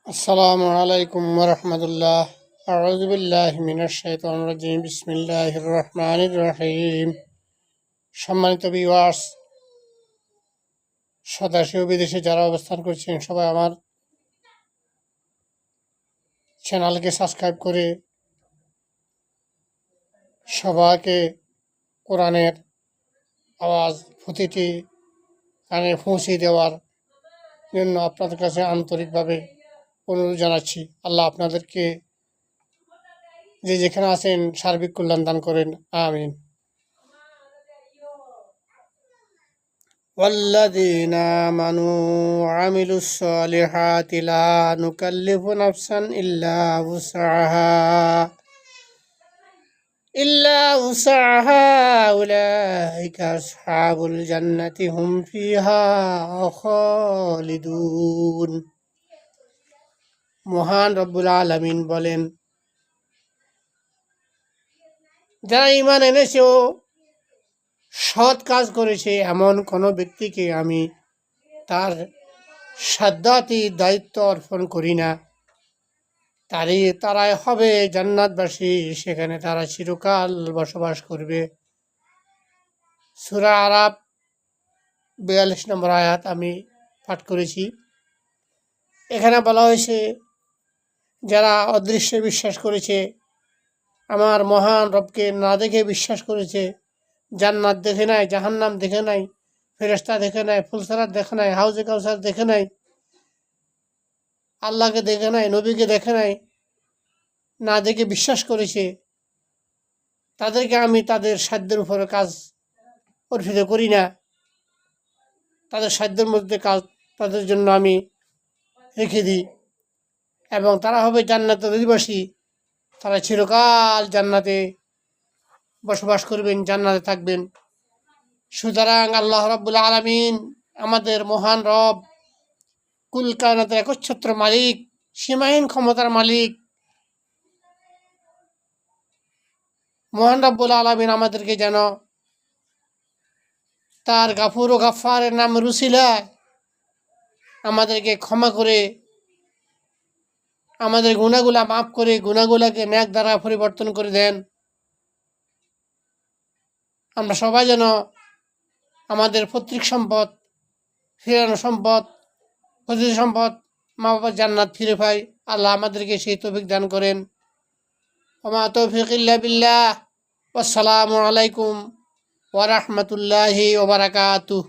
আসসালামু আলাইকুম ওরহমতুল্লাহ। আউযু বিল্লাহি মিনাশ শাইতানির রাজিম। বিসমিল্লাহির রহমানির রহিম। সম্মানিত ভিউয়ার্স, স্বদেশে ও বিদেশে যারা অবস্থান করছেন সবাই আমার চ্যানেলকে সাবস্ক্রাইব করে সবাইকে কোরআনের আওয়াজ প্রতিটি কানে পৌঁছে দেওয়ার জন্য আপনাদের কাছে আন্তরিকভাবে অনুরোধ জানাচ্ছি। আল্লাহ আপনাদেরকে যে যেখানে আছেন সার্বিক কল্যাণ দান করেন, আমিন। والذين آمنوا وعملوا الصالحات لا نكلف نفسا إلا وسعها أولئك أصحاب الجنة هم فيها خالدون। মহান রব্বুল আলামিন বলেন, যারা ঈমান এনেছে সৎ কাজ করেছে এমন কোনো ব্যক্তিকে আমি তার সাধ্যাতি দায়িত্ব অর্পণ করি না, তারাই হবে জান্নাতবাসী, সেখানে তারা চিরকাল বসবাস করবে। সূরা আরাফ 42 নম্বর আয়াত আমি পাঠ করেছি। এখানে বলা হয়েছে, যারা অদৃশ্যে বিশ্বাস করেছে, আমার মহান রবকে না দেখে বিশ্বাস করেছে, জান্নাত দেখে নাই, জাহান্নাম দেখে নাই, ফেরেশতা দেখে নাই, ফুলসারাত দেখে নাই, হাউজে কাউসার দেখে নাই, আল্লাহকে দেখে নাই, নবীকে দেখে নাই, না দেখে বিশ্বাস করেছে, তাদেরকে আমি তাদের সাধ্যের উপরে কাজ অর্পিত করি না। তাদের সাধ্যের মধ্যে কাজ তাদের জন্য আমি রেখে দিই এবং তারা হবে জান্নাতের অধিবাসী। তারা চিরকাল জান্নাতে বসবাস করবেন, জান্নাতে থাকবেন। সুতরাং আল্লাহ রাব্বুল আলামিন আমাদের মহান রব, কুল কায়নাতের একচ্ছত্র মালিক, সীমাহীন ক্ষমতার মালিক মহান রাব্বুল আলামিন আমাদেরকে যেন তার গাফুর ও গাফফারের নাম রুসিলায় আমাদেরকে ক্ষমা করে, আমাদের গুনাহগুলা মাফ করে, গুনাহগুলাকে নেক দ্বারা পরিবর্তন করে দেন। আমরা সবাই যেন আমাদের পৈতৃক সম্পদ, ফেরানো সম্পদ, প্রতিটি সম্পদ, মা বাবার জান্নাত ফিরে পাই। আল্লাহ আমাদেরকে সেই তৌফিক দান করেন। ওমা তৌফিক ইল্লা বিল্লাহ। আসসালামু আলাইকুম ওয়া রাহমাতুল্লাহি ওয়া বারাকাতুহু।